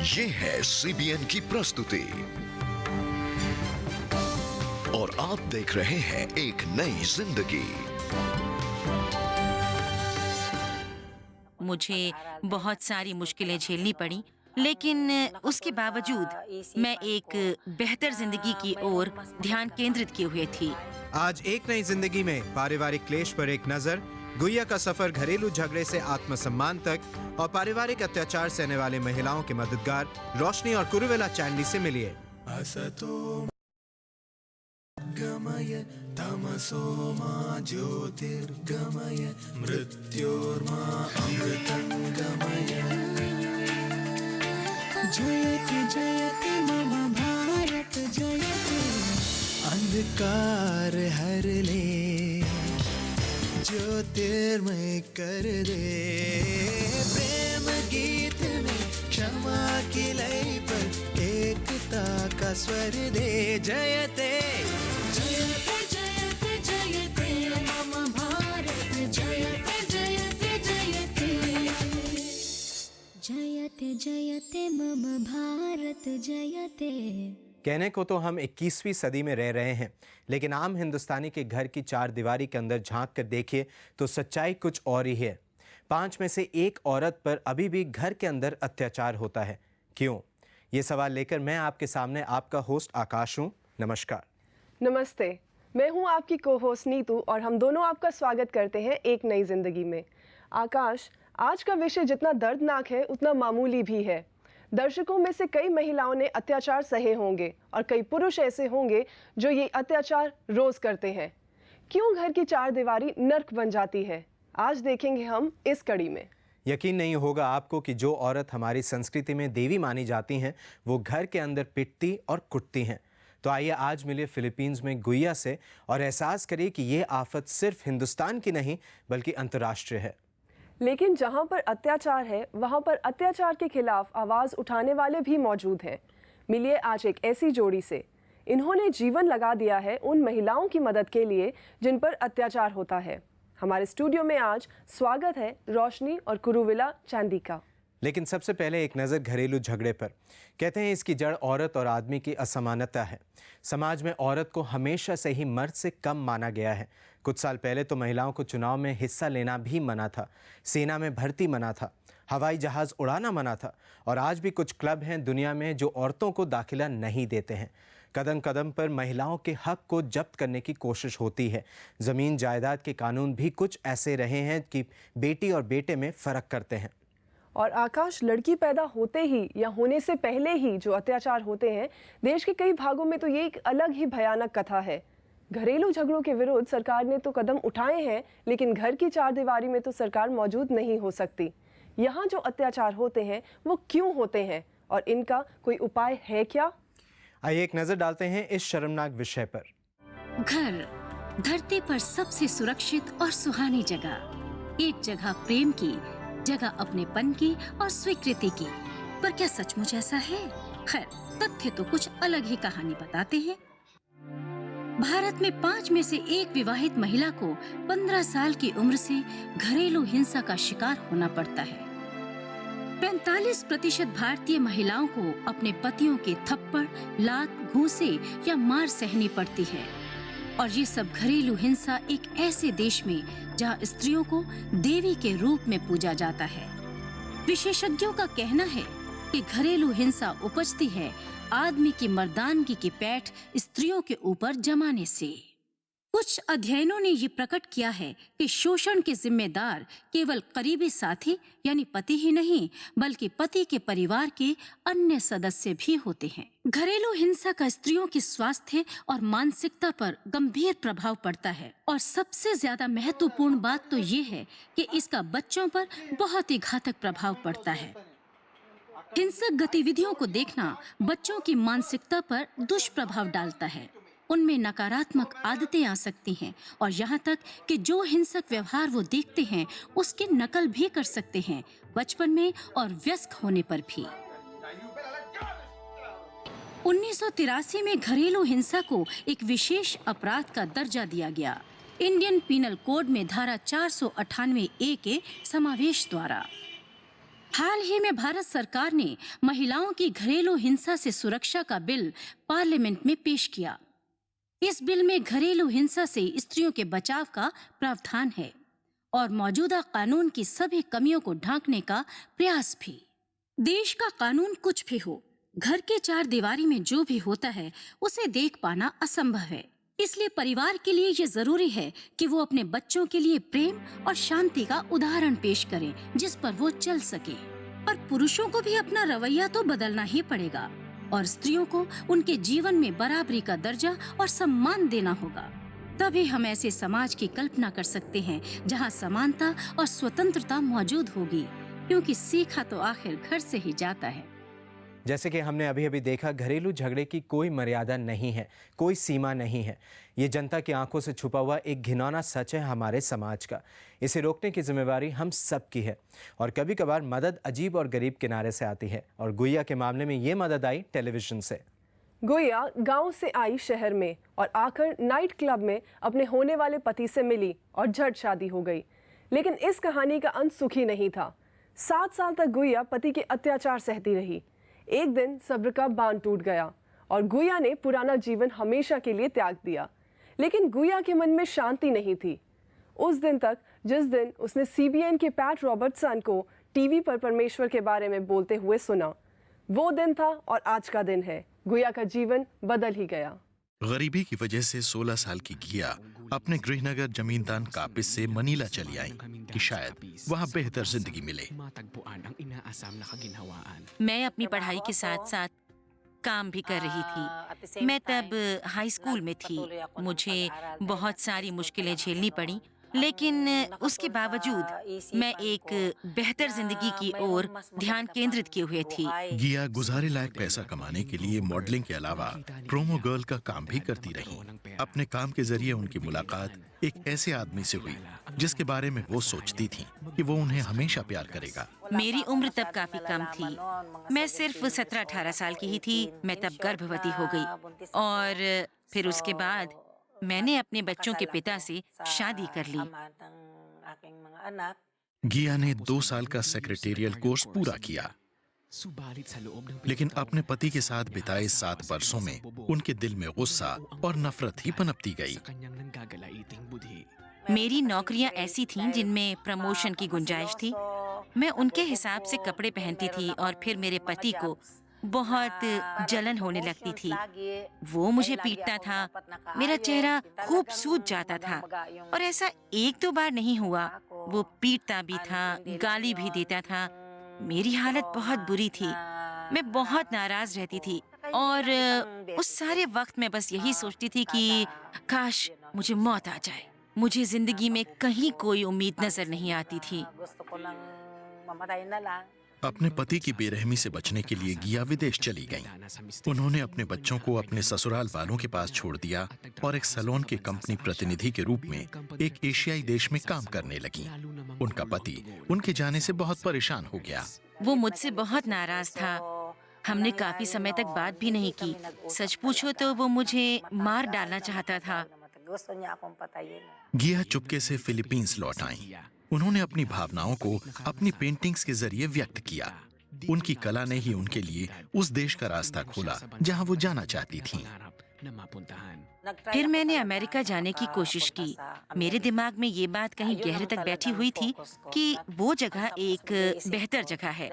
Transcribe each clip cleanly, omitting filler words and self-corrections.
ये है सीबीएन की प्रस्तुति और आप देख रहे हैं एक नई जिंदगी। मुझे बहुत सारी मुश्किलें झेलनी पड़ी, लेकिन उसके बावजूद मैं एक बेहतर जिंदगी की ओर ध्यान केंद्रित किए हुए थी। आज एक नई जिंदगी में पारिवारिक क्लेश पर एक नजर, गुइया का सफर घरेलू झगड़े से आत्मसम्मान तक और पारिवारिक अत्याचार सहने वाले महिलाओं के मददगार रोशनी और कुरुविला चांडी से मिलिए। गमय तमसो मा ज्योतिर्गमय मृत्योर्मा अमृतंगमय। जयति जयति मम भारत जयति। अंधकार हर ले, ज्योतिर्मय कर दे। प्रेम गीत में क्षमा की लय पर एकता का स्वर दे। जयते जयते जयते जयते मम भारत जयते जयते जयते। जयते जयते मम भारत जयते। कहने को तो हम 21वीं सदी में रह रहे हैं, लेकिन आम हिंदुस्तानी के घर की चार दीवारी के अंदर झांक कर देखिए तो सच्चाई कुछ और ही है। 5 में से 1 औरत पर अभी भी घर के अंदर अत्याचार होता है। क्यों? ये सवाल लेकर मैं आपके सामने आपका होस्ट आकाश हूँ। नमस्कार। नमस्ते, मैं हूँ आपकी को होस्ट नीतू और हम दोनों आपका स्वागत करते हैं एक नई जिंदगी में। आकाश, आज का विषय जितना दर्दनाक है उतना मामूली भी है। दर्शकों में से कई महिलाओं ने अत्याचार सहे होंगे और कई पुरुष ऐसे होंगे जो ये अत्याचार रोज करते हैं। क्यों घर की चार दीवारी नर्क बन जाती है, आज देखेंगे हम इस कड़ी में। यकीन नहीं होगा आपको कि जो औरत हमारी संस्कृति में देवी मानी जाती हैं, वो घर के अंदर पिटती और कुटती हैं। तो आइए आज मिलिए फिलीपींस में गुइया से और एहसास करिए कि ये आफत सिर्फ हिंदुस्तान की नहीं बल्कि अंतर्राष्ट्रीय है। लेकिन जहां पर अत्याचार है वहां पर अत्याचार के खिलाफ आवाज उठाने वाले भी मौजूद हैं। मिलिए आज एक ऐसी जोड़ी से। इन्होंने जीवन लगा दिया है उन महिलाओं की मदद के लिए जिन पर अत्याचार होता है। हमारे स्टूडियो में आज स्वागत है रोशनी और कुरुविला चांदी का। लेकिन सबसे पहले एक नज़र घरेलू झगड़े पर। कहते हैं इसकी जड़ औरत और आदमी की असमानता है। समाज में औरत को हमेशा से ही मर्द से कम माना गया है। कुछ साल पहले तो महिलाओं को चुनाव में हिस्सा लेना भी मना था, सेना में भर्ती मना था, हवाई जहाज़ उड़ाना मना था और आज भी कुछ क्लब हैं दुनिया में जो औरतों को दाखिला नहीं देते हैं। कदम कदम पर महिलाओं के हक को जब्त करने की कोशिश होती है। ज़मीन जायदाद के कानून भी कुछ ऐसे रहे हैं कि बेटी और बेटे में फ़र्क करते हैं। और आकाश, लड़की पैदा होते ही या होने से पहले ही जो अत्याचार होते हैं, देश के कई भागों में तो ये एक अलग ही भयानक कथा है। घरेलू झगड़ों के विरुद्ध सरकार ने तो कदम उठाए हैं, लेकिन घर की चार दीवारी में तो सरकार मौजूद नहीं हो सकती। यहाँ जो अत्याचार होते हैं वो क्यों होते हैं और इनका कोई उपाय है क्या? आइए एक नजर डालते हैं इस शर्मनाक विषय पर। घर, धरती पर सबसे सुरक्षित और सुहानी जगह। एक जगह प्रेम की, जगह अपनेपन की और स्वीकृति की। पर क्या सचमुच ऐसा है? खैर, तथ्य तो कुछ अलग ही कहानी बताते हैं। भारत में 5 में से 1 विवाहित महिला को 15 साल की उम्र से घरेलू हिंसा का शिकार होना पड़ता है। 45% भारतीय महिलाओं को अपने पतियों के थप्पड़, लात, घूंसे या मार सहनी पड़ती है। और ये सब घरेलू हिंसा एक ऐसे देश में जहां स्त्रियों को देवी के रूप में पूजा जाता है। विशेषज्ञों का कहना है कि घरेलू हिंसा उपजती है आदमी की मर्दानगी की पैठ स्त्रियों के ऊपर जमाने से। कुछ अध्ययनों ने ये प्रकट किया है कि शोषण के जिम्मेदार केवल करीबी साथी यानी पति ही नहीं, बल्कि पति के परिवार के अन्य सदस्य भी होते हैं। घरेलू हिंसा का स्त्रियों के स्वास्थ्य और मानसिकता पर गंभीर प्रभाव पड़ता है और सबसे ज्यादा महत्वपूर्ण बात तो ये है कि इसका बच्चों पर बहुत ही घातक प्रभाव पड़ता है। हिंसक गतिविधियों को देखना बच्चों की मानसिकता पर दुष्प्रभाव डालता है। उनमें नकारात्मक आदतें आ सकती हैं और यहाँ तक कि जो हिंसक व्यवहार वो देखते हैं उसकी नकल भी कर सकते हैं, बचपन में और वयस्क होने पर भी। 1983 में घरेलू हिंसा को एक विशेष अपराध का दर्जा दिया गया, इंडियन पीनल कोड में धारा 498A के समावेश द्वारा। हाल ही में भारत सरकार ने महिलाओं की घरेलू हिंसा से सुरक्षा का बिल पार्लियामेंट में पेश किया। इस बिल में घरेलू हिंसा से स्त्रियों के बचाव का प्रावधान है और मौजूदा कानून की सभी कमियों को ढांकने का प्रयास भी। देश का कानून कुछ भी हो, घर के चार दीवारी में जो भी होता है उसे देख पाना असंभव है। इसलिए परिवार के लिए ये जरूरी है कि वो अपने बच्चों के लिए प्रेम और शांति का उदाहरण पेश करें जिस पर वो चल सके। और पुरुषों को भी अपना रवैया तो बदलना ही पड़ेगा और स्त्रियों को उनके जीवन में बराबरी का दर्जा और सम्मान देना होगा। तभी हम ऐसे समाज की कल्पना कर सकते हैं जहां समानता और स्वतंत्रता मौजूद होगी, क्योंकि सीखा तो आखिर घर से ही जाता है। जैसे कि हमने अभी अभी देखा, घरेलू झगड़े की कोई मर्यादा नहीं है, कोई सीमा नहीं है। ये जनता की आंखों से छुपा हुआ एक घिनौना सच है हमारे समाज का। इसे रोकने की जिम्मेवारी हम सब की है और कभी कभार मदद अजीब और गरीब किनारे से आती है और गुइया के मामले में ये मदद आई टेलीविजन से। गुइया गांव से आई शहर में और आकर नाइट क्लब में अपने होने वाले पति से मिली और झट शादी हो गई। लेकिन इस कहानी का अंत सुखी नहीं था। 7 साल तक गुइया पति के अत्याचार सहती रही। एक दिन सब्र का बांध टूट गया और गुइया ने पुराना जीवन हमेशा के लिए त्याग दिया। लेकिन गुइया के मन में शांति नहीं थी। उस दिन तक जिस दिन उसने CBN के पैट रॉबर्टसन को टीवी पर परमेश्वर के बारे में बोलते हुए सुना, वो दिन था और आज का दिन है। गुइया का जीवन बदल ही गया। गरीबी की वजह से 16 साल की गिया अपने गृहनगर जमींदान कापिस से मनीला चली आई कि शायद वहाँ बेहतर जिंदगी मिले। मैं अपनी पढ़ाई के साथ साथ काम भी कर रही थी। मैं तब हाई स्कूल में थी। मुझे बहुत सारी मुश्किलें झेलनी पड़ी, लेकिन उसके बावजूद मैं एक बेहतर जिंदगी की ओर ध्यान केंद्रित किए हुए थी। गिया गुजारे लायक पैसा कमाने के लिए मॉडलिंग के अलावा प्रोमो गर्ल का काम भी करती रही। अपने काम के जरिए उनकी मुलाकात एक ऐसे आदमी से हुई जिसके बारे में वो सोचती थी कि वो उन्हें हमेशा प्यार करेगा। मेरी उम्र तब काफी कम थी। मैं सिर्फ 17-18 साल की ही थी। मैं तब गर्भवती हो गई और फिर उसके बाद मैंने अपने बच्चों के पिता से शादी कर ली। गिया ने 2 साल का सेक्रेटेरियल कोर्स पूरा किया, लेकिन अपने पति के साथ बिताए 7 वर्षों में उनके दिल में गुस्सा और नफरत ही पनपती गई। मेरी नौकरियां ऐसी थीं जिनमें प्रमोशन की गुंजाइश थी। मैं उनके हिसाब से कपड़े पहनती थी और फिर मेरे पति को बहुत जलन होने लगती थी। वो मुझे पीटता था, मेरा चेहरा खूब सूज जाता था और ऐसा 1-2 बार नहीं हुआ। वो पीटता भी था, गाली भी देता था। मेरी हालत बहुत बुरी थी। मैं बहुत नाराज रहती थी और उस सारे वक्त मैं बस यही सोचती थी कि काश मुझे मौत आ जाए। मुझे जिंदगी में कहीं कोई उम्मीद नजर नहीं आती थी। अपने पति की बेरहमी से बचने के लिए गिया विदेश चली गईं। उन्होंने अपने बच्चों को अपने ससुराल वालों के पास छोड़ दिया और एक सैलून के कंपनी प्रतिनिधि के रूप में एक एशियाई देश में काम करने लगी। उनका पति उनके जाने से बहुत परेशान हो गया। वो मुझसे बहुत नाराज था। हमने काफी समय तक बात भी नहीं की। सच पूछो तो वो मुझे मार डालना चाहता था। गिया चुपके से फिलीपींस लौट आईं। उन्होंने अपनी भावनाओं को अपनी पेंटिंग्स के जरिए व्यक्त किया। उनकी कला ने ही उनके लिए उस देश का रास्ता खोला जहां वो जाना चाहती थीं। फिर मैंने अमेरिका जाने की कोशिश की। मेरे दिमाग में ये बात कहीं गहरे तक बैठी हुई थी कि वो जगह एक बेहतर जगह है।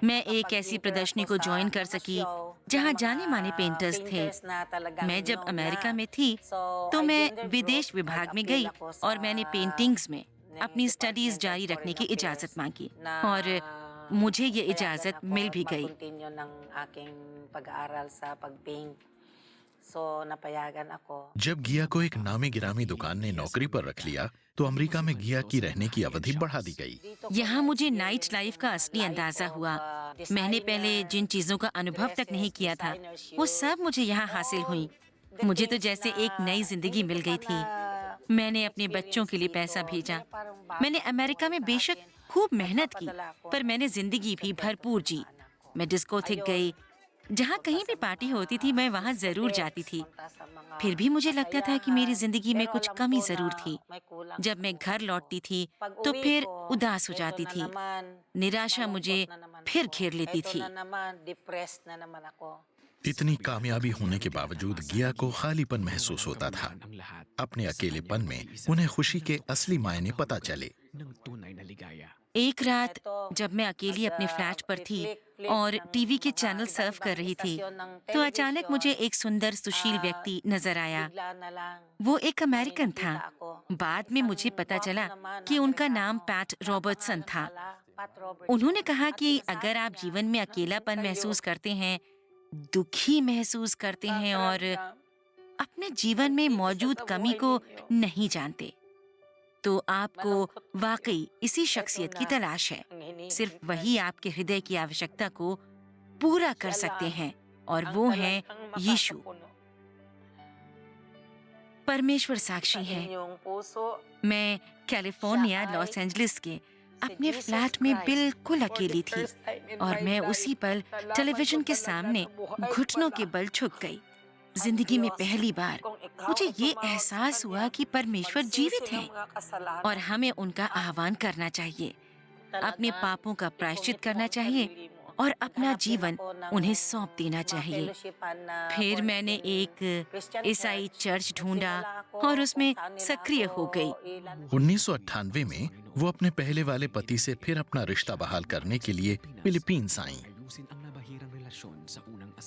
मैं एक ऐसी प्रदर्शनी को ज्वाइन कर सकी जहां जाने माने पेंटर्स थे। मैं जब अमेरिका में थी तो मैं विदेश विभाग में गई और मैंने पेंटिंग्स में अपनी स्टडीज जारी रखने की इजाजत मांगी और मुझे ये इजाजत मिल भी गई। जब गिया को एक नामी गिरामी दुकान ने नौकरी पर रख लिया तो अमेरिका में गिया की रहने की अवधि बढ़ा दी गई। यहाँ मुझे नाइट लाइफ का असली अंदाजा हुआ। मैंने पहले जिन चीजों का अनुभव तक नहीं किया था वो सब मुझे यहाँ हासिल हुई। मुझे तो जैसे एक नई जिंदगी मिल गई थी। मैंने अपने बच्चों के लिए पैसा भेजा। मैंने अमेरिका में बेशक खूब मेहनत की, पर मैंने जिंदगी भी भरपूर जी। मैं डिस्कोथेक गई, जहाँ कहीं भी पार्टी होती थी मैं वहाँ जरूर जाती थी। फिर भी मुझे लगता था कि मेरी जिंदगी में कुछ कमी जरूर थी। जब मैं घर लौटती थी तो फिर उदास हो जाती थी। निराशा मुझे फिर घेर लेती थी। इतनी कामयाबी होने के बावजूद गिया को खालीपन महसूस होता था। अपने अकेलेपन में उन्हें खुशी के असली मायने पता चले। एक रात जब मैं अकेली अपने फ्लैट पर थी और टीवी के चैनल सर्फ कर रही थी तो अचानक मुझे एक सुंदर सुशील व्यक्ति नजर आया। वो एक अमेरिकन था। बाद में मुझे पता चला कि उनका नाम पैट रॉबर्टसन था। उन्होंने कहा कि अगर आप जीवन में अकेलापन महसूस करते हैं, दुखी महसूस करते हैं और अपने जीवन में मौजूद कमी को नहीं जानते, तो आपको वाकई इसी शख्सियत की तलाश है। सिर्फ वही आपके हृदय की आवश्यकता को पूरा कर सकते हैं और वो हैं यीशु। परमेश्वर साक्षी है। मैं कैलिफोर्निया लॉस एंजलिस के अपने फ्लैट में बिल्कुल अकेली थी और मैं उसी पल टेलीविजन के सामने घुटनों के बल झुक गई। जिंदगी में पहली बार मुझे ये एहसास हुआ कि परमेश्वर जीवित हैं और हमें उनका आह्वान करना चाहिए, अपने पापों का प्रायश्चित करना चाहिए और अपना जीवन उन्हें सौंप देना चाहिए। फिर मैंने एक ईसाई चर्च ढूंढा और उसमें सक्रिय हो गई। 1998 में वो अपने पहले वाले पति से फिर अपना रिश्ता बहाल करने के लिए फिलीपींस आईं।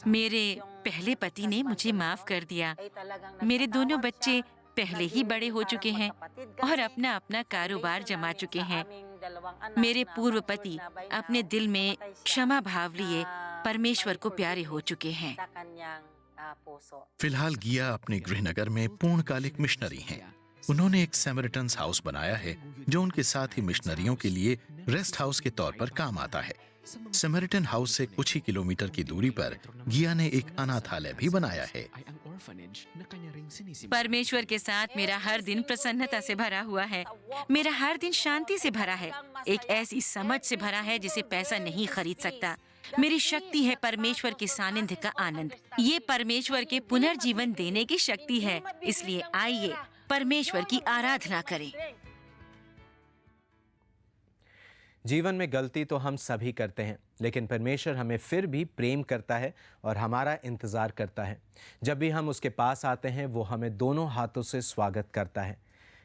मेरे पहले पति ने मुझे माफ कर दिया। मेरे दोनों बच्चे पहले ही बड़े हो चुके हैं और अपना अपना कारोबार जमा चुके हैं। मेरे पूर्व पति अपने दिल में क्षमा भाव लिए परमेश्वर को प्यारे हो चुके हैं। फिलहाल गिया अपने गृहनगर में पूर्णकालिक मिशनरी हैं। उन्होंने एक सैमरिटन्स हाउस बनाया है जो उनके साथ ही मिशनरियों के लिए रेस्ट हाउस के तौर पर काम आता है। सैमरिटन हाउस से कुछ ही किलोमीटर की दूरी पर गिया ने एक अनाथालय भी बनाया है। परमेश्वर के साथ मेरा हर दिन प्रसन्नता से भरा हुआ है। मेरा हर दिन शांति से भरा है, एक ऐसी समझ से भरा है जिसे पैसा नहीं खरीद सकता। मेरी शक्ति है परमेश्वर के सानिध्य का आनंद। ये परमेश्वर के पुनर्जीवन देने की शक्ति है। इसलिए आइए परमेश्वर की आराधना करें। जीवन में गलती तो हम सभी करते हैं, लेकिन परमेश्वर हमें फिर भी प्रेम करता है और हमारा इंतज़ार करता है। जब भी हम उसके पास आते हैं वो हमें दोनों हाथों से स्वागत करता है।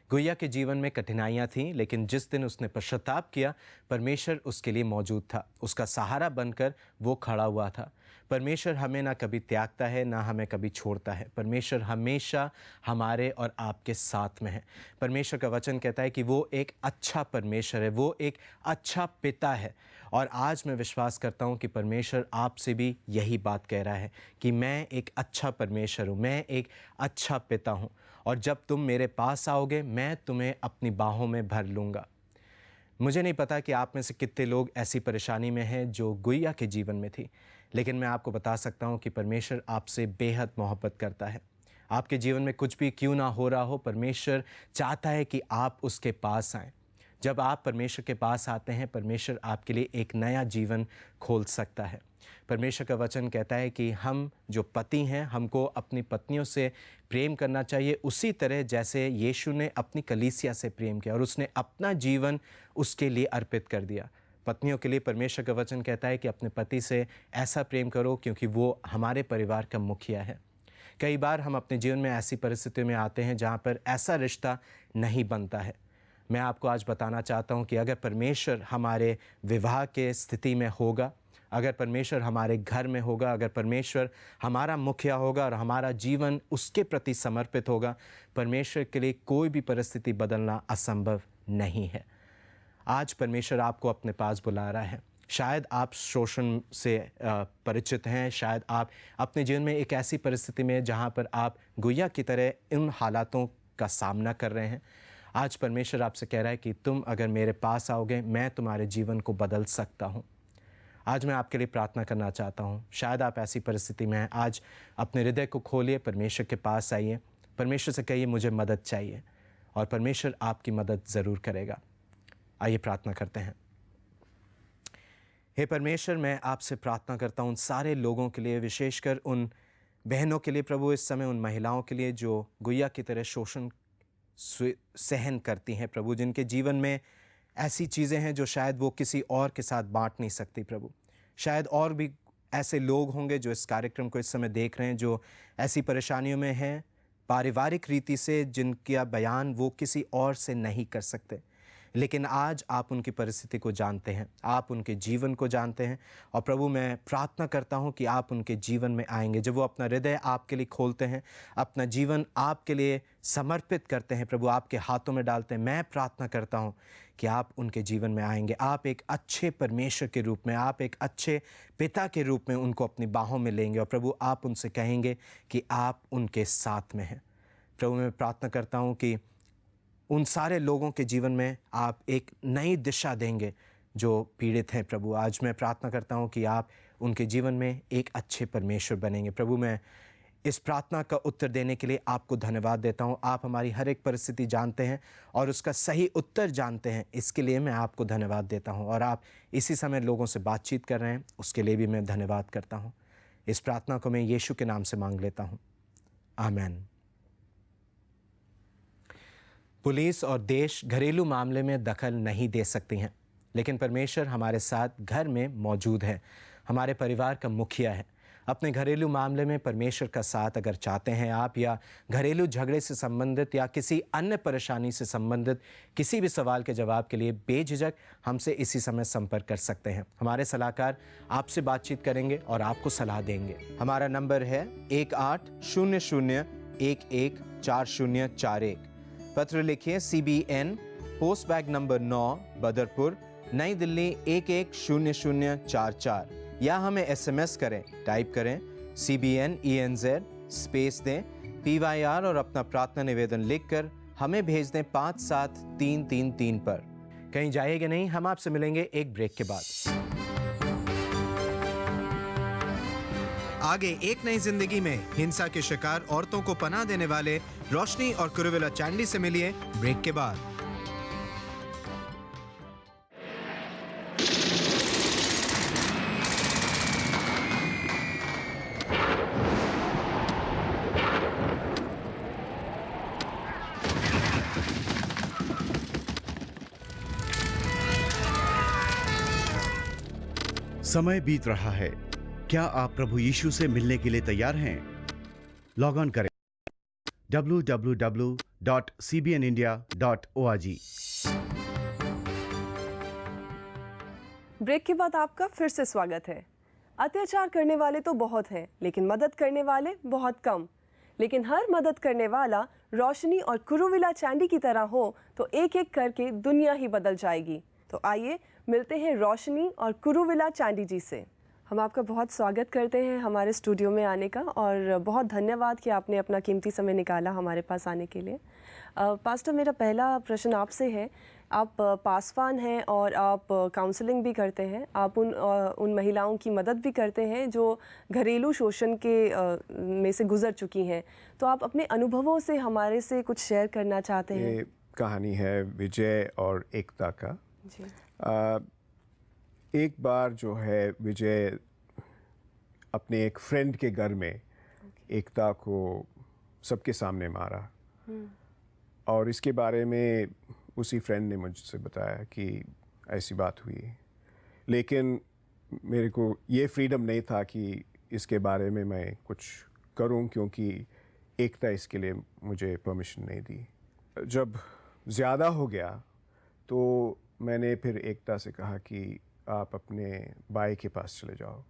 गुइया के जीवन में कठिनाइयाँ थीं, लेकिन जिस दिन उसने पश्चाताप किया परमेश्वर उसके लिए मौजूद था। उसका सहारा बनकर वो खड़ा हुआ था। परमेश्वर हमें ना कभी त्यागता है ना हमें कभी छोड़ता है। परमेश्वर हमेशा हमारे और आपके साथ में है। परमेश्वर का वचन कहता है कि वो एक अच्छा परमेश्वर है, वो एक अच्छा पिता है। और आज मैं विश्वास करता हूँ कि परमेश्वर आपसे भी यही बात कह रहा है कि मैं एक अच्छा परमेश्वर हूँ, मैं एक अच्छा पिता हूँ और जब तुम मेरे पास आओगे मैं तुम्हें अपनी बाहों में भर लूँगा। मुझे नहीं पता कि आप में से कितने लोग ऐसी परेशानी में हैं जो गुइया के जीवन में थी, लेकिन मैं आपको बता सकता हूँ कि परमेश्वर आपसे बेहद मोहब्बत करता है। आपके जीवन में कुछ भी क्यों ना हो रहा हो, परमेश्वर चाहता है कि आप उसके पास आएँ। जब आप परमेश्वर के पास आते हैं, परमेश्वर आपके लिए एक नया जीवन खोल सकता है। परमेश्वर का वचन कहता है कि हम जो पति हैं, हमको अपनी पत्नियों से प्रेम करना चाहिए उसी तरह जैसे यीशु ने अपनी कलीसिया से प्रेम किया और उसने अपना जीवन उसके लिए अर्पित कर दिया। पत्नियों के लिए परमेश्वर का वचन कहता है कि अपने पति से ऐसा प्रेम करो क्योंकि वो हमारे परिवार का मुखिया है। कई बार हम अपने जीवन में ऐसी परिस्थितियों में आते हैं जहाँ पर ऐसा रिश्ता नहीं बनता है। मैं आपको आज बताना चाहता हूँ कि अगर परमेश्वर हमारे विवाह के स्थिति में होगा, अगर परमेश्वर हमारे घर में होगा, अगर परमेश्वर हमारा मुखिया होगा और हमारा जीवन उसके प्रति समर्पित होगा, परमेश्वर के लिए कोई भी परिस्थिति बदलना असंभव नहीं है। आज परमेश्वर आपको अपने पास बुला रहा है। शायद आप शोषण से परिचित हैं, शायद आप अपने जीवन में एक ऐसी परिस्थिति में जहाँ पर आप गुइया की तरह इन हालातों का सामना कर रहे हैं। आज परमेश्वर आपसे कह रहा है कि तुम अगर मेरे पास आओगे मैं तुम्हारे जीवन को बदल सकता हूँ। आज मैं आपके लिए प्रार्थना करना चाहता हूँ। शायद आप ऐसी परिस्थिति में हैं। आज अपने हृदय को खोलिए, परमेश्वर के पास आइए, परमेश्वर से कहिए मुझे मदद चाहिए और परमेश्वर आपकी मदद ज़रूर करेगा। आइए प्रार्थना करते हैं। हे परमेश्वर, मैं आपसे प्रार्थना करता हूँ उन सारे लोगों के लिए, विशेषकर उन बहनों के लिए प्रभु, इस समय उन महिलाओं के लिए जो गुइया की तरह शोषण सहन करती हैं प्रभु, जिनके जीवन में ऐसी चीज़ें हैं जो शायद वो किसी और के साथ बांट नहीं सकती प्रभु। शायद और भी ऐसे लोग होंगे जो इस कार्यक्रम को इस समय देख रहे हैं, जो ऐसी परेशानियों में हैं पारिवारिक रीति से, जिनका बयान वो किसी और से नहीं कर सकते। लेकिन आज आप उनकी परिस्थिति को जानते हैं, आप उनके जीवन को जानते हैं, और प्रभु मैं प्रार्थना करता हूं कि आप उनके जीवन में आएंगे। जब वो अपना हृदय आपके लिए खोलते हैं, अपना जीवन आपके लिए समर्पित करते हैं प्रभु, आपके हाथों में डालते हैं, मैं प्रार्थना करता हूं कि आप उनके जीवन में आएंगे। आप एक अच्छे परमेश्वर के रूप में, आप एक अच्छे पिता के रूप में उनको अपनी बाहों में लेंगे, और प्रभु आप उनसे कहेंगे कि आप उनके साथ में हैं। प्रभु मैं प्रार्थना करता हूं कि उन सारे लोगों के जीवन में आप एक नई दिशा देंगे जो पीड़ित हैं प्रभु। आज मैं प्रार्थना करता हूं कि आप उनके जीवन में एक अच्छे परमेश्वर बनेंगे। प्रभु मैं इस प्रार्थना का उत्तर देने के लिए आपको धन्यवाद देता हूं। आप हमारी हर एक परिस्थिति जानते हैं और उसका सही उत्तर जानते हैं, इसके लिए मैं आपको धन्यवाद देता हूं। और आप इसी समय लोगों से बातचीत कर रहे हैं, उसके लिए भी मैं धन्यवाद करता हूं। इस प्रार्थना को मैं यीशु के नाम से मांग लेता हूं, आमीन। पुलिस और देश घरेलू मामले में दखल नहीं दे सकती हैं, लेकिन परमेश्वर हमारे साथ घर में मौजूद है, हमारे परिवार का मुखिया है। अपने घरेलू मामले में परमेश्वर का साथ अगर चाहते हैं आप, या घरेलू झगड़े से संबंधित या किसी अन्य परेशानी से संबंधित किसी भी सवाल के जवाब के लिए बेझिझक हमसे इसी समय संपर्क कर सकते हैं। हमारे सलाहकार आपसे बातचीत करेंगे और आपको सलाह देंगे। हमारा नंबर है 1800114041। पत्र लिखिए CBN, post bag number 9, Badarpur, नई दिल्ली 110044, या हमें SMS करें। टाइप करें CBN ENZ स्पेस दें PYR और अपना प्रार्थना निवेदन लिखकर हमें भेज दें 57333 पर। कहीं जाइएगा नहीं, हम आपसे मिलेंगे एक ब्रेक के बाद। आगे एक नई जिंदगी में हिंसा के शिकार औरतों को पनाह देने वाले रोशनी और कुरुविला चांडी से मिलिए ब्रेक के बाद। समय बीत रहा है, क्या आप प्रभु यीशु से मिलने के लिए तैयार हैं? लॉग ऑन करें www.cbnindia.org। ब्रेक के बाद आपका फिर से स्वागत है। अत्याचार करने वाले तो बहुत हैं, लेकिन मदद करने वाले बहुत कम। लेकिन हर मदद करने वाला रोशनी और कुरुविला चांडी की तरह हो तो एक एक करके दुनिया ही बदल जाएगी। तो आइए मिलते हैं रोशनी और कुरुविला चांडी जी से। हम आपका बहुत स्वागत करते हैं हमारे स्टूडियो में आने का, और बहुत धन्यवाद कि आपने अपना कीमती समय निकाला हमारे पास आने के लिए। पास्टर, मेरा पहला प्रश्न आपसे है। आप पासवान हैं और आप काउंसलिंग भी करते हैं। आप उन महिलाओं की मदद भी करते हैं जो घरेलू शोषण के में से गुजर चुकी हैं। तो आप अपने अनुभवों से हमारे से कुछ शेयर करना चाहते हैं? ये कहानी है विजय और एकता का। जी। एक बार जो है विजय अपने एक फ्रेंड के घर में एकता को सबके सामने मारा, और इसके बारे में उसी फ्रेंड ने मुझसे बताया कि ऐसी बात हुई। लेकिन मेरे को ये फ्रीडम नहीं था कि इसके बारे में मैं कुछ करूं, क्योंकि एकता इसके लिए मुझे परमिशन नहीं दी। जब ज़्यादा हो गया तो मैंने फिर एकता से कहा कि आप अपने भाई के पास चले जाओ,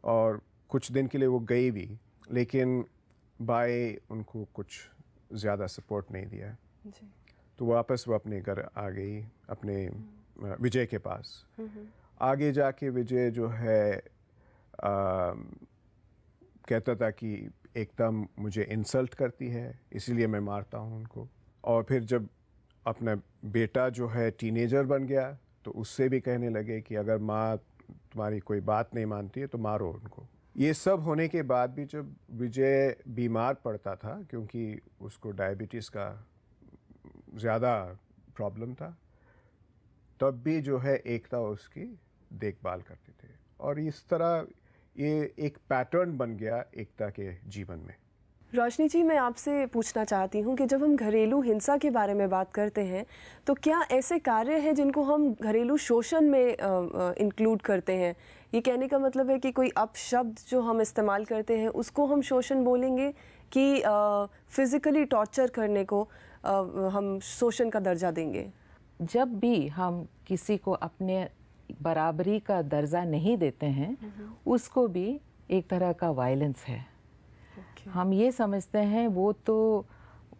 और कुछ दिन के लिए वो गई भी, लेकिन भाई उनको कुछ ज़्यादा सपोर्ट नहीं दिया। जी। तो वापस वो अपने घर आ गई, अपने विजय के पास। आगे जाके विजय जो है कहता था कि एकता मुझे इंसल्ट करती है, इसीलिए मैं मारता हूँ उनको। और फिर जब अपना बेटा जो है टीनेजर बन गया तो उससे भी कहने लगे कि अगर माँ तुम्हारी कोई बात नहीं मानती है तो मारो उनको। ये सब होने के बाद भी जब विजय बीमार पड़ता था, क्योंकि उसको डायबिटीज़ का ज़्यादा प्रॉब्लम था, तब भी जो है एकता उसकी देखभाल करते थे। और इस तरह ये एक पैटर्न बन गया एकता के जीवन में। रोशनी जी, मैं आपसे पूछना चाहती हूँ कि जब हम घरेलू हिंसा के बारे में बात करते हैं तो क्या ऐसे कार्य हैं जिनको हम घरेलू शोषण में इंक्लूड करते हैं? ये कहने का मतलब है कि कोई अपशब्द जो हम इस्तेमाल करते हैं उसको हम शोषण बोलेंगे कि फिज़िकली टॉर्चर करने को हम शोषण का दर्जा देंगे? जब भी हम किसी को अपने बराबरी का दर्जा नहीं देते हैं, उसको भी एक तरह का वायलेंस है। हम ये समझते हैं वो तो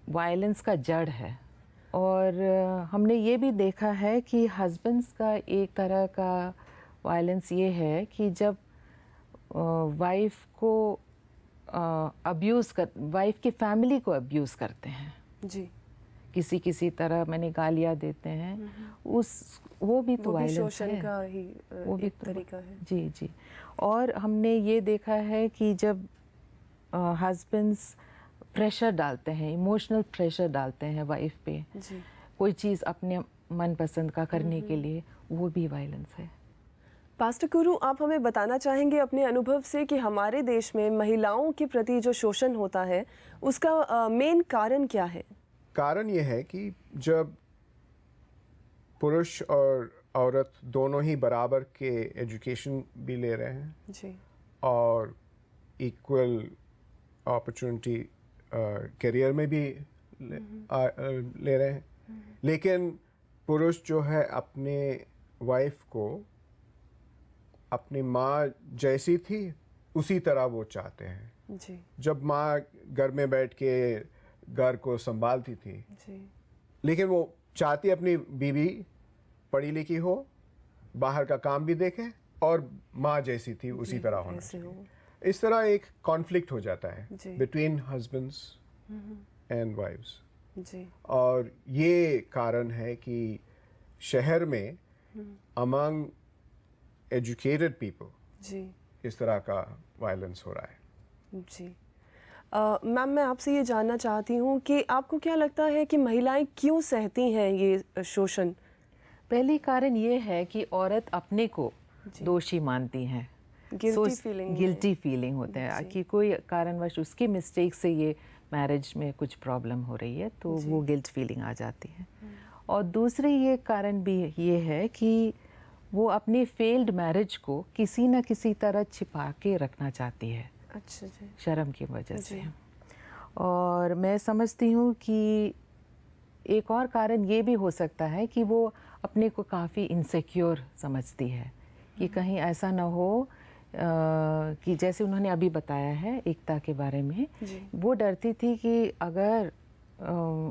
वायलेंस का जड़ है। और हमने ये भी देखा है कि हस्बैंड्स का एक तरह का वायलेंस ये है कि जब वाइफ को वाइफ की फैमिली को अब्यूज़ करते हैं जी, किसी तरह मैंने गालियाँ देते हैं, वो भी तो वायलेंस शोषण है, का ही वो भी एक तो तरीका है। जी जी। और हमने ये देखा है कि जब हस्बैंड्स प्रेशर डालते हैं, इमोशनल प्रेशर डालते हैं वाइफ पे जी, कोई चीज़ अपने मनपसंद का करने के लिए, वो भी वायलेंस है। पास्टर गुरु, आप हमें बताना चाहेंगे अपने अनुभव से कि हमारे देश में महिलाओं के प्रति जो शोषण होता है उसका मेन कारण क्या है? कारण ये है कि जब पुरुष और औरत दोनों ही बराबर के एजुकेशन भी ले रहे हैं जी, और इक्वल अपॉर्चुनिटी करियर में भी ले रहे हैं, लेकिन पुरुष जो है अपने वाइफ को अपनी माँ जैसी थी उसी तरह वो चाहते हैं। जी, जब माँ घर में बैठ के घर को संभालती थी, जी, लेकिन वो चाहती अपनी बीवी पढ़ी लिखी हो, बाहर का काम भी देखे और माँ जैसी थी उसी तरह होना ऐसे चाहिए। हो। इस तरह एक कॉन्फ्लिक्ट हो जाता है जी। Between husbands and wifes. जी, और ये कारण है कि शहर में अमंग एजुकेटेड पीपल जी, इस तरह का वायलेंस हो रहा है। जी। मैम, मैं आपसे ये जानना चाहती हूँ कि आपको क्या लगता है कि महिलाएं क्यों सहती हैं ये शोषण? पहली कारण ये है कि औरत अपने को दोषी मानती हैं, गिल्टी फीलिंग होता है कि कोई कारणवश उसकी मिस्टेक से ये मैरिज में कुछ प्रॉब्लम हो रही है, तो वो गिल्ट फीलिंग आ जाती है। और दूसरी ये कारण भी ये है कि वो अपनी फेल्ड मैरिज को किसी न किसी तरह छिपा के रखना चाहती है। अच्छा जी, शर्म की वजह से। और मैं समझती हूँ कि एक और कारण ये भी हो सकता है कि वो अपने को काफ़ी इनसिक्योर समझती है कि कहीं ऐसा ना हो कि जैसे उन्होंने अभी बताया है एकता के बारे में, वो डरती थी कि अगर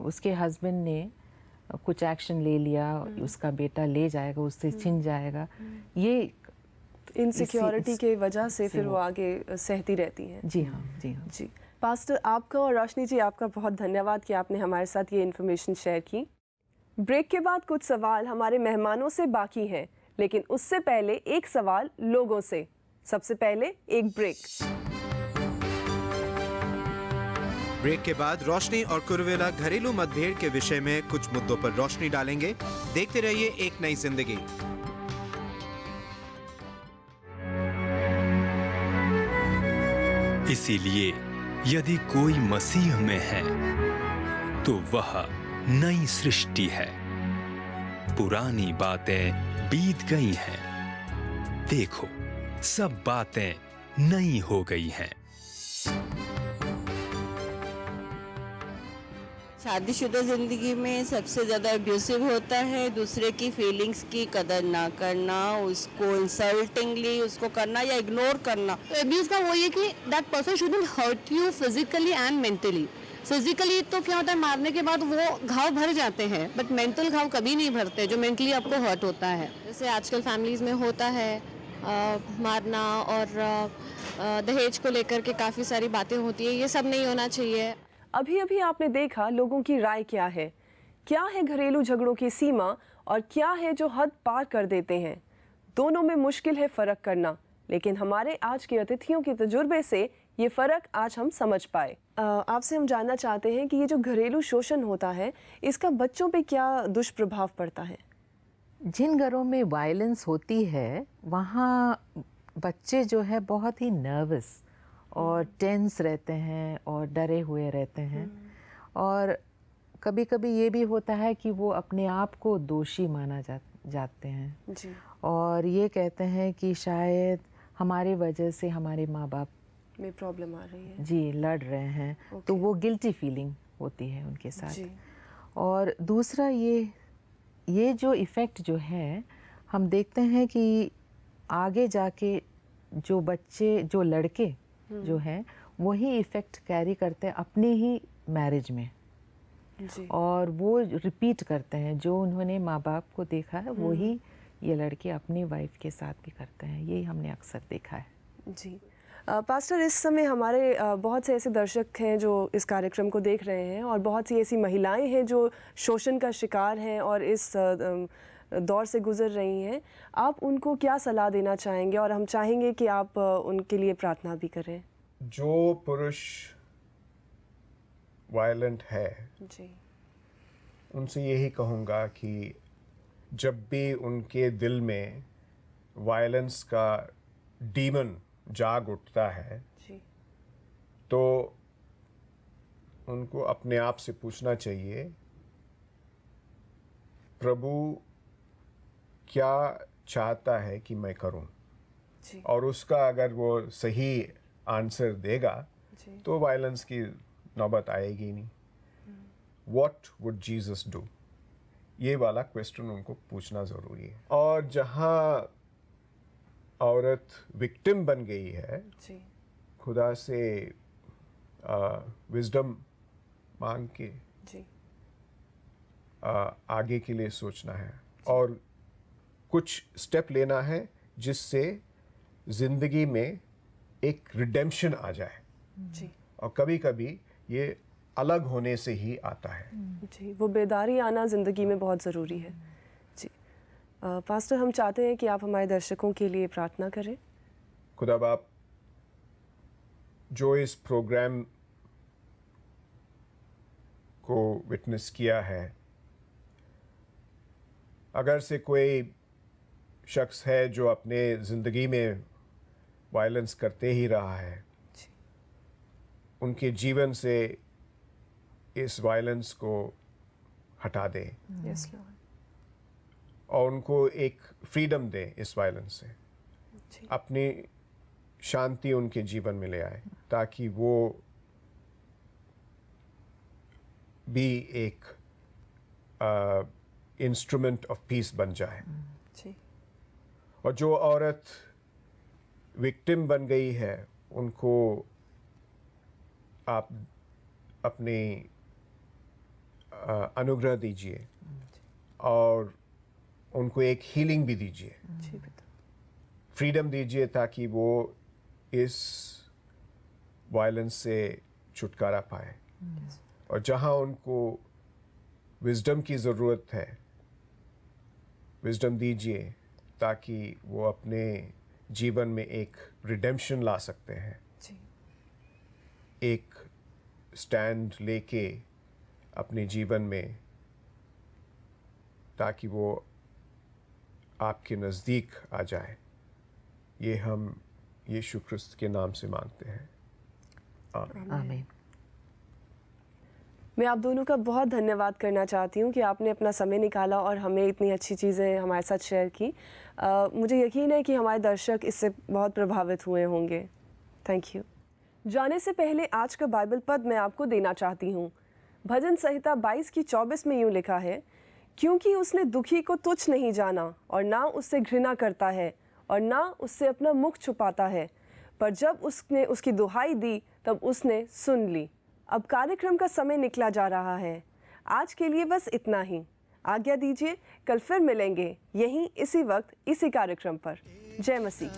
उसके हस्बैंड ने कुछ एक्शन ले लिया, उसका बेटा ले जाएगा, उससे छिन जाएगा। ये इनसिक्योरिटी के वजह से फिर वो आगे सहती रहती हैं। जी हाँ, जी हाँ। जी, पास्टर, आपका और रोशनी जी, आपका बहुत धन्यवाद कि आपने हमारे साथ ये इन्फॉर्मेशन शेयर की। ब्रेक के बाद कुछ सवाल हमारे मेहमानों से बाकी हैं, लेकिन उससे पहले एक सवाल लोगों से। सबसे पहले एक ब्रेक। ब्रेक के बाद रोशनी और कुरवेला घरेलू मतभेद के विषय में कुछ मुद्दों पर रोशनी डालेंगे। देखते रहिए एक नई जिंदगी। इसीलिए यदि कोई मसीह में है तो वह नई सृष्टि है, पुरानी बातें बीत गई हैं, देखो सब बातें नई हो गई हैं। शादीशुदा जिंदगी में सबसे ज़्यादा अब्यूसिव होता है दूसरे की फीलिंग्स की कदर ना करना, उसको इंसल्टिंगली उसको करना या इग्नोर करना। अब्यूज का वो ये कि that person shouldn't hurt you physically and mentally. Physically तो क्या होता है, मारने के बाद वो घाव भर जाते हैं, बट मेंटल घाव कभी नहीं भरते जो मेंटली आपको हर्ट होता है। जैसे आजकल फैमिलीज में होता है मारना और दहेज को लेकर के काफ़ी सारी बातें होती है, ये सब नहीं होना चाहिए। अभी अभी आपने देखा लोगों की राय क्या है घरेलू झगड़ों की सीमा और क्या है जो हद पार कर देते हैं। दोनों में मुश्किल है फ़र्क करना, लेकिन हमारे आज के अतिथियों के तजुर्बे से ये फ़र्क आज हम समझ पाए। आपसे हम जानना चाहते हैं कि ये जो घरेलू शोषण होता है इसका बच्चों पे क्या दुष्प्रभाव पड़ता है? जिन घरों में वायलेंस होती है वहाँ बच्चे जो है बहुत ही नर्वस और टेंस रहते हैं और डरे हुए रहते हैं। और कभी कभी ये भी होता है कि वो अपने आप को दोषी माना जाते हैं जी। और ये कहते हैं कि शायद हमारे वजह से हमारे माँ बाप में प्रॉब्लम आ रही है। जी लड़ रहे हैं, तो वो गिल्टी फीलिंग होती है उनके साथ। जी। और दूसरा ये जो इफ़ेक्ट जो है हम देखते हैं कि आगे जाके जो बच्चे जो लड़के जो हैं वही इफ़ेक्ट कैरी करते हैं अपने ही मैरिज में जी। और वो रिपीट करते हैं जो उन्होंने माँ बाप को देखा है वही ये लड़के अपनी वाइफ के साथ भी करते हैं। यही हमने अक्सर देखा है। जी। पास्टर, इस समय हमारे बहुत से ऐसे दर्शक हैं जो इस कार्यक्रम को देख रहे हैं और बहुत सी ऐसी महिलाएं हैं जो शोषण का शिकार हैं और इस दौर से गुजर रही हैं। आप उनको क्या सलाह देना चाहेंगे? और हम चाहेंगे कि आप उनके लिए प्रार्थना भी करें। जो पुरुष वायलेंट है जी। उनसे यही कहूँगा कि जब भी उनके दिल में वायलेंस का डीमन जाग उठता है जी। तो उनको अपने आप से पूछना चाहिए, प्रभु क्या चाहता है कि मैं करूं? जी। और उसका अगर वो सही आंसर देगा जी। तो वायलेंस की नौबत आएगी नहीं। What would Jesus do? ये वाला क्वेश्चन उनको पूछना ज़रूरी है। और जहाँ औरत विक्टिम बन गई है, जी। खुदा से विजडम मांग के जी। आगे के लिए सोचना है और कुछ स्टेप लेना है जिससे ज़िंदगी में एक रिडेम्पशन आ जाए। जी। और कभी कभी ये अलग होने से ही आता है। जी, वो बेदारी आना ज़िंदगी में बहुत ज़रूरी है। जी। पास्टर, हम चाहते हैं कि आप हमारे दर्शकों के लिए प्रार्थना करें। खुदा बाप, जो इस प्रोग्राम को विटनेस किया है, अगर से कोई शख्स है जो अपने ज़िंदगी में वायलेंस करते ही रहा है, उनके जीवन से इस वायलेंस को हटा दे यस लॉर्ड, और उनको एक फ्रीडम दे इस वायलेंस से, अपनी शांति उनके जीवन में ले आए ताकि वो भी एक इंस्ट्रूमेंट ऑफ पीस बन जाए। जी। और जो औरत विक्टिम बन गई है उनको आप अपनी अनुग्रह दीजिए और उनको एक हीलिंग भी दीजिए, फ्रीडम दीजिए ताकि वो इस वायलेंस से छुटकारा पाए। और जहाँ उनको विजडम की ज़रूरत है, विजडम दीजिए ताकि वो अपने जीवन में एक रिडेम्पशन ला सकते हैं, एक स्टैंड लेके अपने जीवन में, ताकि वो आपके नज़दीक आ जाए। ये हम यीशु ख्रिस्त के नाम से मांगते हैं, आमीन। मैं आप दोनों का बहुत धन्यवाद करना चाहती हूँ कि आपने अपना समय निकाला और हमें इतनी अच्छी चीज़ें हमारे साथ शेयर की। मुझे यकीन है कि हमारे दर्शक इससे बहुत प्रभावित हुए होंगे। Thank you. जाने से पहले आज का बाइबल पद मैं आपको देना चाहती हूँ। भजन संहिता 22:24 में यूँ लिखा है, क्योंकि उसने दुखी को तुच्छ नहीं जाना और ना उससे घृणा करता है और ना उससे अपना मुख छुपाता है, पर जब उसने उसकी दुहाई दी तब उसने सुन ली। अब कार्यक्रम का समय निकला जा रहा है। आज के लिए बस इतना ही। आज्ञा दीजिए, कल फिर मिलेंगे यहीं इसी वक्त इसी कार्यक्रम पर। जय मसीह।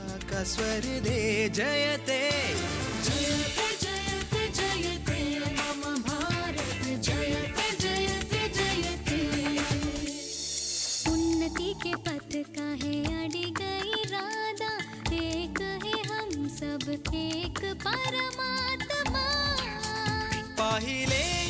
उन्नति के पथ का है अड़ी गई राधा, एक है हम सब एक परमात्मा। पहिले